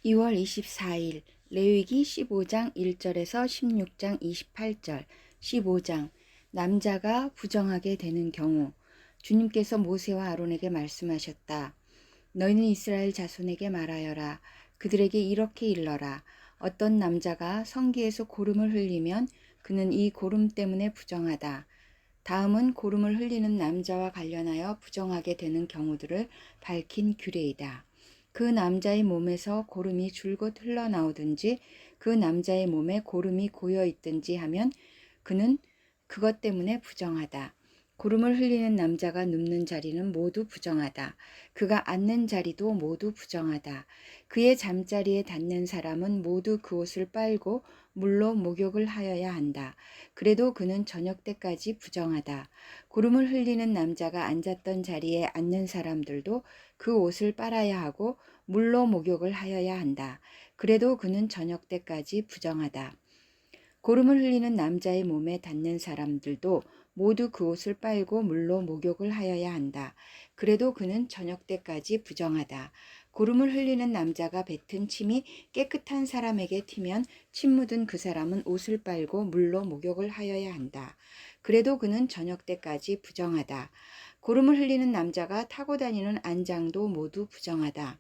2월 24일 레위기 15장 1절에서 16장 28절 15장 남자가 부정하게 되는 경우 주님께서 모세와 아론에게 말씀하셨다. 너희는 이스라엘 자손에게 말하여라. 그들에게 이렇게 일러라. 어떤 남자가 성기에서 고름을 흘리면 그는 이 고름 때문에 부정하다. 다음은 고름을 흘리는 남자와 관련하여 부정하게 되는 경우들을 밝힌 규례이다. 그 남자의 몸에서 고름이 줄곧 흘러나오든지 그 남자의 몸에 고름이 고여 있든지 하면 그는 그것 때문에 부정하다. 고름을 흘리는 남자가 눕는 자리는 모두 부정하다. 그가 앉는 자리도 모두 부정하다. 그의 잠자리에 닿는 사람은 모두 그 옷을 빨고 물로 목욕을 하여야 한다. 그래도 그는 저녁 때까지 부정하다. 고름을 흘리는 남자가 앉았던 자리에 앉는 사람들도 그 옷을 빨아야 하고 물로 목욕을 하여야 한다. 그래도 그는 저녁 때까지 부정하다. 고름을 흘리는 남자의 몸에 닿는 사람들도 모두 그 옷을 빨고 물로 목욕을 하여야 한다. 그래도 그는 저녁 때까지 부정하다. 고름을 흘리는 남자가 뱉은 침이 깨끗한 사람에게 튀면 침 묻은 그 사람은 옷을 빨고 물로 목욕을 하여야 한다. 그래도 그는 저녁 때까지 부정하다. 고름을 흘리는 남자가 타고 다니는 안장도 모두 부정하다.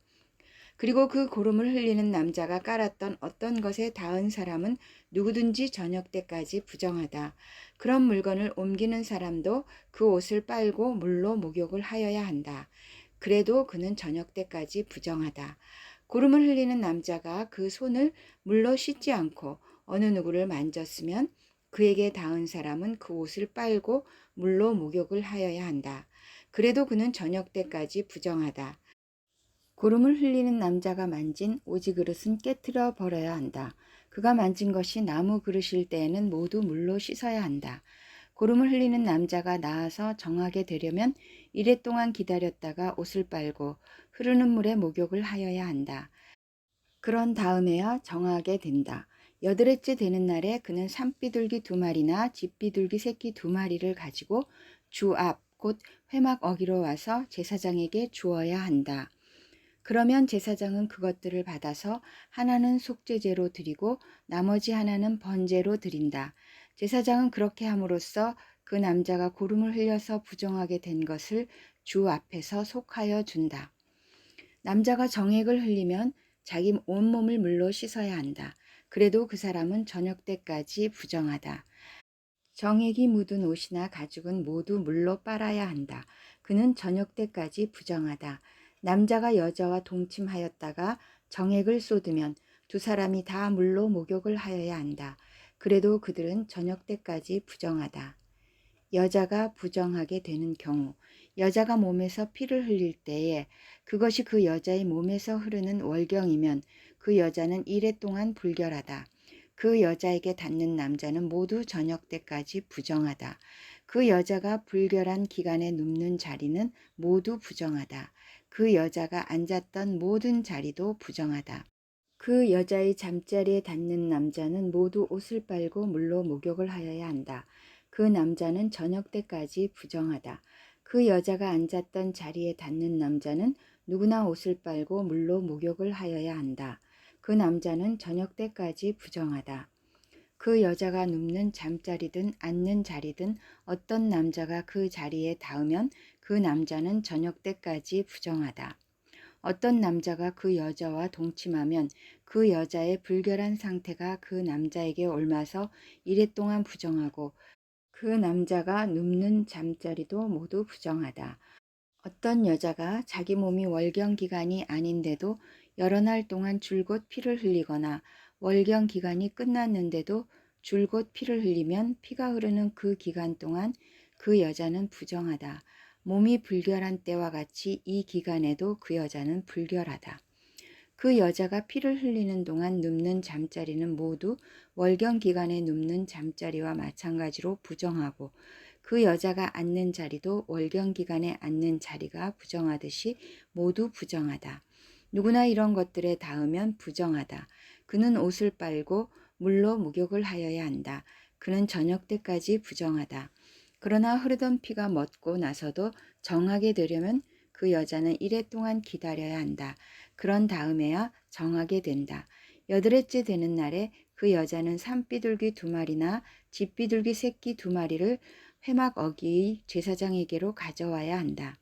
그리고 그 고름을 흘리는 남자가 깔았던 어떤 것에 닿은 사람은 누구든지 저녁 때까지 부정하다. 그런 물건을 옮기는 사람도 그 옷을 빨고 물로 목욕을 하여야 한다. 그래도 그는 저녁 때까지 부정하다. 고름을 흘리는 남자가 그 손을 물로 씻지 않고 어느 누구를 만졌으면 그에게 닿은 사람은 그 옷을 빨고 물로 목욕을 하여야 한다. 그래도 그는 저녁 때까지 부정하다. 고름을 흘리는 남자가 만진 오지 그릇은 깨트려 버려야 한다. 그가 만진 것이 나무 그릇일 때에는 모두 물로 씻어야 한다. 고름을 흘리는 남자가 나아서 정하게 되려면 이래 동안 기다렸다가 옷을 빨고 흐르는 물에 목욕을 하여야 한다. 그런 다음에야 정하게 된다. 여드레째 되는 날에 그는 산비둘기 2마리나 집비둘기 새끼 2마리를 가지고 주 앞 곧 회막 어기로 와서 제사장에게 주어야 한다. 그러면 제사장은 그것들을 받아서 하나는 속죄제로 드리고 나머지 하나는 번제로 드린다. 제사장은 그렇게 함으로써 그 남자가 고름을 흘려서 부정하게 된 것을 주 앞에서 속하여 준다. 남자가 정액을 흘리면 자기 온몸을 물로 씻어야 한다. 그래도 그 사람은 저녁 때까지 부정하다. 정액이 묻은 옷이나 가죽은 모두 물로 빨아야 한다. 그는 저녁 때까지 부정하다. 남자가 여자와 동침하였다가 정액을 쏟으면 두 사람이 다 물로 목욕을 하여야 한다. 그래도 그들은 저녁 때까지 부정하다. 여자가 부정하게 되는 경우, 여자가 몸에서 피를 흘릴 때에 그것이 그 여자의 몸에서 흐르는 월경이면 그 여자는 이래 동안 불결하다. 그 여자에게 닿는 남자는 모두 저녁 때까지 부정하다. 그 여자가 불결한 기간에 눕는 자리는 모두 부정하다. 그 여자가 앉았던 모든 자리도 부정하다. 그 여자의 잠자리에 닿는 남자는 모두 옷을 빨고 물로 목욕을 하여야 한다. 그 남자는 저녁 때까지 부정하다. 그 여자가 앉았던 자리에 닿는 남자는 누구나 옷을 빨고 물로 목욕을 하여야 한다. 그 남자는 저녁 때까지 부정하다. 그 여자가 눕는 잠자리든 앉는 자리든 어떤 남자가 그 자리에 닿으면 그 남자는 저녁 때까지 부정하다. 어떤 남자가 그 여자와 동침하면 그 여자의 불결한 상태가 그 남자에게 옮아서 이래 동안 부정하고 그 남자가 눕는 잠자리도 모두 부정하다. 어떤 여자가 자기 몸이 월경 기간이 아닌데도 여러 날 동안 줄곧 피를 흘리거나 월경 기간이 끝났는데도 줄곧 피를 흘리면 피가 흐르는 그 기간 동안 그 여자는 부정하다. 몸이 불결한 때와 같이 이 기간에도 그 여자는 불결하다. 그 여자가 피를 흘리는 동안 눕는 잠자리는 모두 월경 기간에 눕는 잠자리와 마찬가지로 부정하고 그 여자가 앉는 자리도 월경 기간에 앉는 자리가 부정하듯이 모두 부정하다. 누구나 이런 것들에 닿으면 부정하다. 그는 옷을 빨고 물로 목욕을 하여야 한다. 그는 저녁 때까지 부정하다. 그러나 흐르던 피가 멎고 나서도 정하게 되려면 그 여자는 이래 동안 기다려야 한다. 그런 다음에야 정하게 된다. 여덟째 되는 날에 그 여자는 산비둘기 2마리나 집비둘기 새끼 2마리를 회막 어기의 제사장에게로 가져와야 한다.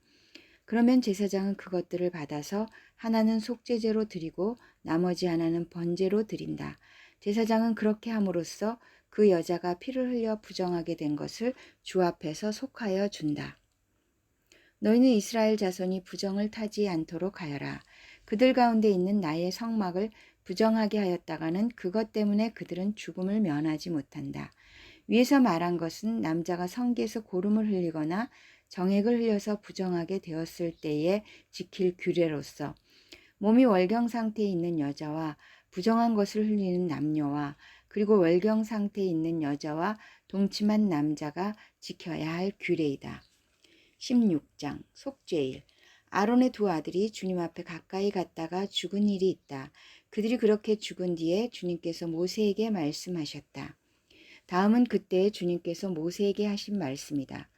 그러면 제사장은 그것들을 받아서 하나는 속죄제로 드리고 나머지 하나는 번제로 드린다. 제사장은 그렇게 함으로써 그 여자가 피를 흘려 부정하게 된 것을 주 앞에서 속하여 준다. 너희는 이스라엘 자손이 부정을 타지 않도록 하여라. 그들 가운데 있는 나의 성막을 부정하게 하였다가는 그것 때문에 그들은 죽음을 면하지 못한다. 위에서 말한 것은 남자가 성기에서 고름을 흘리거나 정액을 흘려서 부정하게 되었을 때에 지킬 규례로서 몸이 월경 상태에 있는 여자와 부정한 것을 흘리는 남녀와 그리고 월경 상태에 있는 여자와 동침한 남자가 지켜야 할 규례이다. 16장 속죄일. 아론의 2 아들이 주님 앞에 가까이 갔다가 죽은 일이 있다. 그들이 그렇게 죽은 뒤에 주님께서 모세에게 말씀하셨다. 다음은 그때 주님께서 모세에게 하신 말씀이다.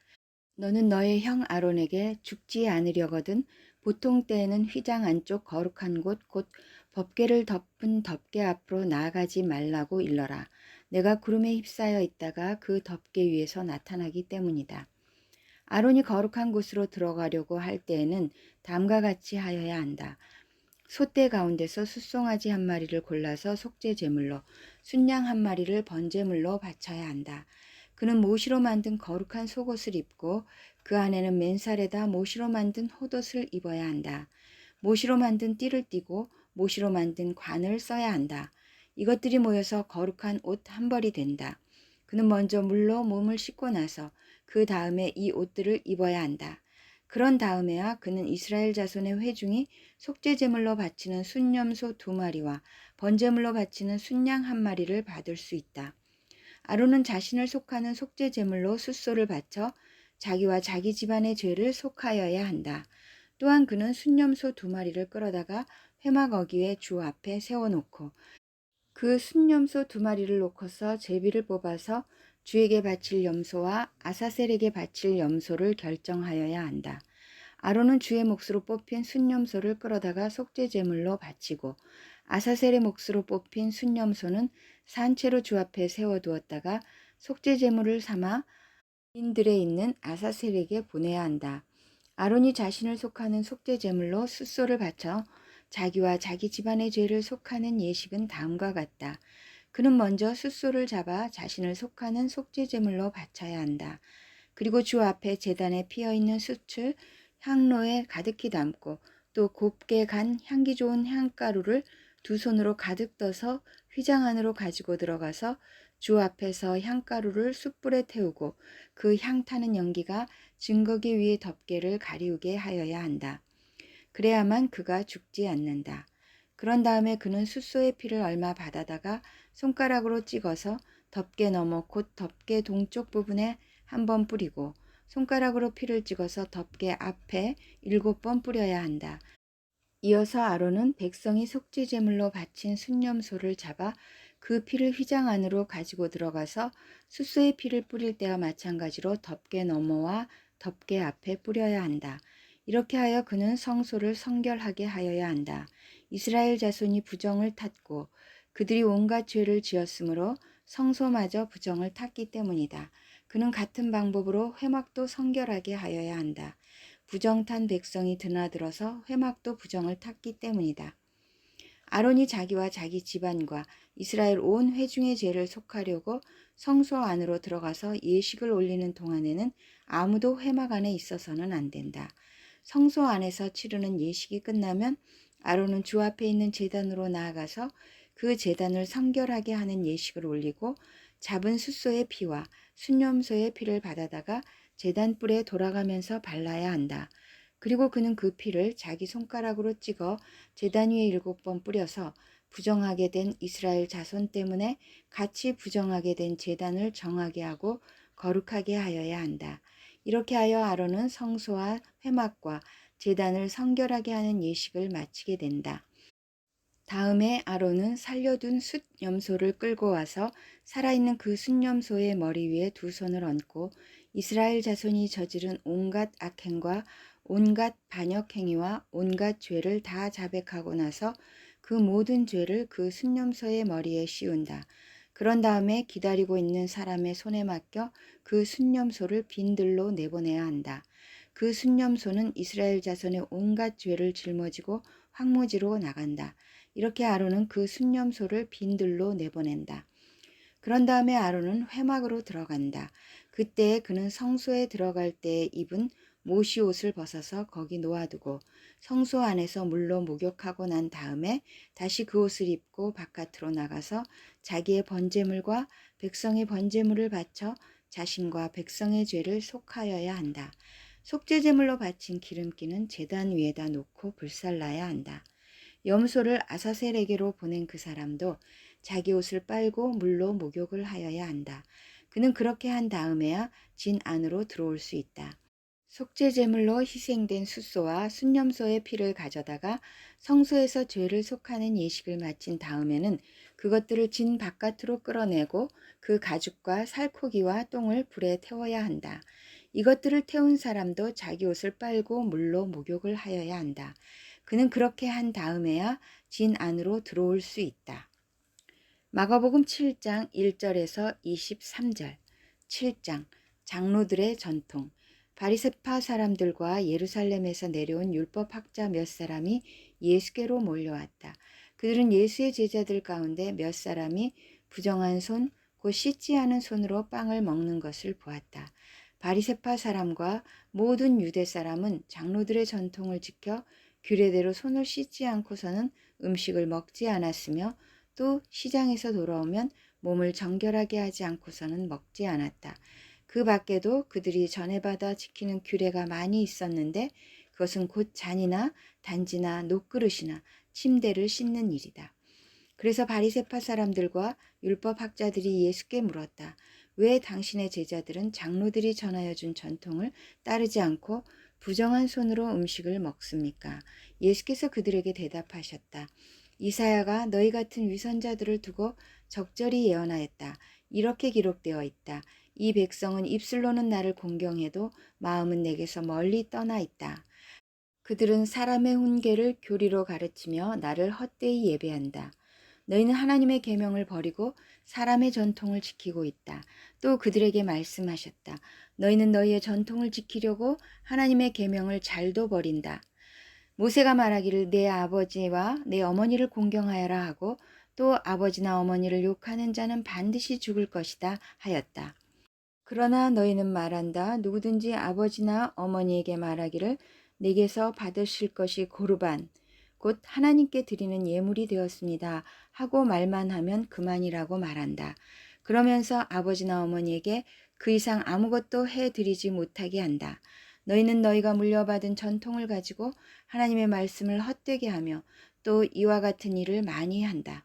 너는 너의 형 아론에게 죽지 않으려거든 보통 때에는 휘장 안쪽 거룩한 곳 곧 법궤를 덮은 덮개 앞으로 나아가지 말라고 일러라. 내가 구름에 휩싸여 있다가 그 덮개 위에서 나타나기 때문이다. 아론이 거룩한 곳으로 들어가려고 할 때에는 다음과 같이 하여야 한다. 소떼 가운데서 숫송아지 1마리를 골라서 속죄 제물로, 순양 1마리를 번제물로 바쳐야 한다. 그는 모시로 만든 거룩한 속옷을 입고 그 안에는 맨살에다 모시로 만든 홑옷을 입어야 한다. 모시로 만든 띠를 띠고 모시로 만든 관을 써야 한다. 이것들이 모여서 거룩한 옷 한 벌이 된다. 그는 먼저 물로 몸을 씻고 나서 그 다음에 이 옷들을 입어야 한다. 그런 다음에야 그는 이스라엘 자손의 회중이 속죄제물로 바치는 순염소 2마리와 번제물로 바치는 순양 1마리를 받을 수 있다. 아론은 자신을 속하는 속죄제물로 숫소를 바쳐 자기와 자기 집안의 죄를 속하여야 한다. 또한 그는 순염소 2마리를 끌어다가 회막 어귀에 주 앞에 세워놓고 그 순염소 2마리를 놓고서 제비를 뽑아서 주에게 바칠 염소와 아사셀에게 바칠 염소를 결정하여야 한다. 아론은 주의 몫으로 뽑힌 순염소를 끌어다가 속죄제물로 바치고 아사셀의 몫으로 뽑힌 순염소는 산채로 주 앞에 세워두었다가 속죄제물을 삼아 인들에 있는 아사셀에게 보내야 한다. 아론이 자신을 속하는 속죄제물로 숫소를 바쳐 자기와 자기 집안의 죄를 속하는 예식은 다음과 같다. 그는 먼저 숫소를 잡아 자신을 속하는 속죄제물로 바쳐야 한다. 그리고 주 앞에 제단에 피어있는 숯을 향로에 가득히 담고 또 곱게 간 향기 좋은 향가루를 2 손으로 가득 떠서 휘장 안으로 가지고 들어가서 주 앞에서 향가루를 숯불에 태우고 그 향 타는 연기가 증거기 위의 덮개를 가리우게 하여야 한다. 그래야만 그가 죽지 않는다. 그런 다음에 그는 숫소의 피를 얼마 받아다가 손가락으로 찍어서 덮개 너머 곧 덮개 동쪽 부분에 1번 뿌리고 손가락으로 피를 찍어서 덮개 앞에 7번 뿌려야 한다. 이어서 아론은 백성이 속죄제물로 바친 순염소를 잡아 그 피를 휘장 안으로 가지고 들어가서 숫소의 피를 뿌릴 때와 마찬가지로 덮개 너머와 덮개 앞에 뿌려야 한다. 이렇게 하여 그는 성소를 성결하게 하여야 한다. 이스라엘 자손이 부정을 탔고 그들이 온갖 죄를 지었으므로 성소마저 부정을 탔기 때문이다. 그는 같은 방법으로 회막도 성결하게 하여야 한다. 부정탄 백성이 드나들어서 회막도 부정을 탔기 때문이다. 아론이 자기와 자기 집안과 이스라엘 온 회중의 죄를 속하려고 성소 안으로 들어가서 예식을 올리는 동안에는 아무도 회막 안에 있어서는 안 된다. 성소 안에서 치르는 예식이 끝나면 아론은 주 앞에 있는 제단으로 나아가서 그 제단을 성결하게 하는 예식을 올리고 잡은 숫소의 피와 순염소의 피를 받아다가 제단 뿔에 돌아가면서 발라야 한다. 그리고 그는 그 피를 자기 손가락으로 찍어 제단 위에 7번 뿌려서 부정하게 된 이스라엘 자손 때문에 같이 부정하게 된 제단을 정하게 하고 거룩하게 하여야 한다. 이렇게 하여 아론은 성소와 회막과 제단을 성결하게 하는 예식을 마치게 된다. 다음에 아론은 살려둔 숫 염소를 끌고 와서 살아있는 그 숫염소의 머리 위에 2 손을 얹고 이스라엘 자손이 저지른 온갖 악행과 온갖 반역 행위와 온갖 죄를 다 자백하고 나서 그 모든 죄를 그 순념소의 머리에 씌운다. 그런 다음에 기다리고 있는 사람의 손에 맡겨 그 순념소를 빈들로 내보내야 한다. 그 순념소는 이스라엘 자손의 온갖 죄를 짊어지고 황무지로 나간다. 이렇게 아론은 그 순념소를 빈들로 내보낸다. 그런 다음에 아론은 회막으로 들어간다. 그때 그는 성소에 들어갈 때 입은 모시 옷을 벗어서 거기 놓아두고 성소 안에서 물로 목욕하고 난 다음에 다시 그 옷을 입고 바깥으로 나가서 자기의 번제물과 백성의 번제물을 바쳐 자신과 백성의 죄를 속하여야 한다. 속죄제물로 바친 기름기는 제단 위에다 놓고 불살라야 한다. 염소를 아사셀에게로 보낸 그 사람도 자기 옷을 빨고 물로 목욕을 하여야 한다. 그는 그렇게 한 다음에야 진 안으로 들어올 수 있다. 속죄제물로 희생된 숫소와 순념소의 피를 가져다가 성소에서 죄를 속하는 예식을 마친 다음에는 그것들을 진 바깥으로 끌어내고 그 가죽과 살코기와 똥을 불에 태워야 한다. 이것들을 태운 사람도 자기 옷을 빨고 물로 목욕을 하여야 한다. 그는 그렇게 한 다음에야 진 안으로 들어올 수 있다. 마가복음 7장 1절에서 23절. 7장 장로들의 전통. 바리새파 사람들과 예루살렘에서 내려온 율법학자 몇 사람이 예수께로 몰려왔다. 그들은 예수의 제자들 가운데 몇 사람이 부정한 손, 곧 씻지 않은 손으로 빵을 먹는 것을 보았다. 바리새파 사람과 모든 유대 사람은 장로들의 전통을 지켜 규례대로 손을 씻지 않고서는 음식을 먹지 않았으며 또 시장에서 돌아오면 몸을 정결하게 하지 않고서는 먹지 않았다. 그 밖에도 그들이 전해받아 지키는 규례가 많이 있었는데 그것은 곧 잔이나 단지나 녹그릇이나 침대를 씻는 일이다. 그래서 바리새파 사람들과 율법학자들이 예수께 물었다. 왜 당신의 제자들은 장로들이 전하여 준 전통을 따르지 않고 부정한 손으로 음식을 먹습니까? 예수께서 그들에게 대답하셨다. 이사야가 너희 같은 위선자들을 두고 적절히 예언하였다. 이렇게 기록되어 있다. 이 백성은 입술로는 나를 공경해도 마음은 내게서 멀리 떠나 있다. 그들은 사람의 훈계를 교리로 가르치며 나를 헛되이 예배한다. 너희는 하나님의 계명을 버리고 사람의 전통을 지키고 있다. 또 그들에게 말씀하셨다. 너희는 너희의 전통을 지키려고 하나님의 계명을 잘도 버린다. 모세가 말하기를 내 아버지와 내 어머니를 공경하여라 하고 또 아버지나 어머니를 욕하는 자는 반드시 죽을 것이다 하였다. 그러나 너희는 말한다. 누구든지 아버지나 어머니에게 말하기를 내게서 받으실 것이 고르반 곧 하나님께 드리는 예물이 되었습니다 하고 말만 하면 그만이라고 말한다. 그러면서 아버지나 어머니에게 그 이상 아무것도 해드리지 못하게 한다. 너희는 너희가 물려받은 전통을 가지고 하나님의 말씀을 헛되게 하며 또 이와 같은 일을 많이 한다.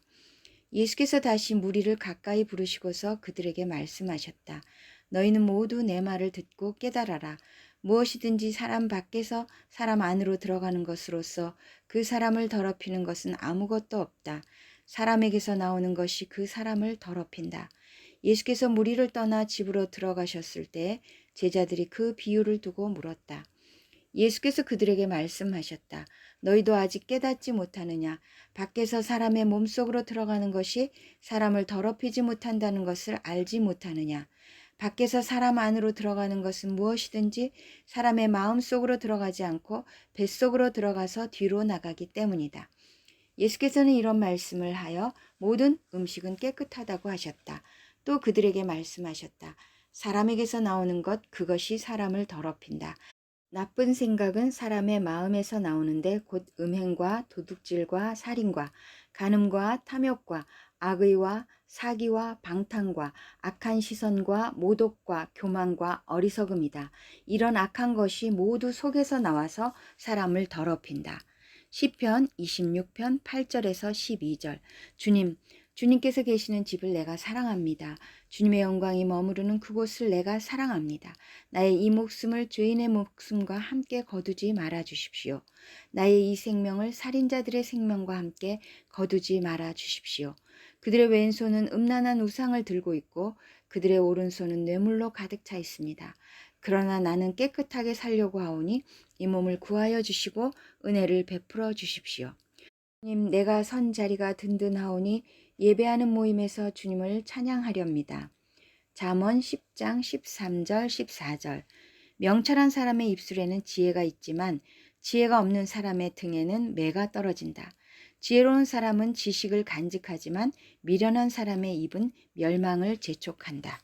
예수께서 다시 무리를 가까이 부르시고서 그들에게 말씀하셨다. 너희는 모두 내 말을 듣고 깨달아라. 무엇이든지 사람 밖에서 사람 안으로 들어가는 것으로서 그 사람을 더럽히는 것은 아무것도 없다. 사람에게서 나오는 것이 그 사람을 더럽힌다. 예수께서 무리를 떠나 집으로 들어가셨을 때 제자들이 그 비유를 두고 물었다. 예수께서 그들에게 말씀하셨다. 너희도 아직 깨닫지 못하느냐? 밖에서 사람의 몸속으로 들어가는 것이 사람을 더럽히지 못한다는 것을 알지 못하느냐? 밖에서 사람 안으로 들어가는 것은 무엇이든지 사람의 마음속으로 들어가지 않고 뱃속으로 들어가서 뒤로 나가기 때문이다. 예수께서는 이런 말씀을 하여 모든 음식은 깨끗하다고 하셨다. 또 그들에게 말씀하셨다. 사람에게서 나오는 것 그것이 사람을 더럽힌다. 나쁜 생각은 사람의 마음에서 나오는데 곧 음행과 도둑질과 살인과 간음과 탐욕과 악의와 사기와 방탕과 악한 시선과 모독과 교만과 어리석음이다. 이런 악한 것이 모두 속에서 나와서 사람을 더럽힌다. 시편 26편 8절에서 12절. 주님께서 계시는 집을 내가 사랑합니다. 주님의 영광이 머무르는 그곳을 내가 사랑합니다. 나의 이 목숨을 죄인의 목숨과 함께 거두지 말아 주십시오. 나의 이 생명을 살인자들의 생명과 함께 거두지 말아 주십시오. 그들의 왼손은 음란한 우상을 들고 있고 그들의 오른손은 뇌물로 가득 차 있습니다. 그러나 나는 깨끗하게 살려고 하오니 이 몸을 구하여 주시고 은혜를 베풀어 주십시오. 주님, 내가 선 자리가 든든하오니 예배하는 모임에서 주님을 찬양하렵니다. 잠언 10장 13절 14절. 명철한 사람의 입술에는 지혜가 있지만 지혜가 없는 사람의 등에는 매가 떨어진다. 지혜로운 사람은 지식을 간직하지만 미련한 사람의 입은 멸망을 재촉한다.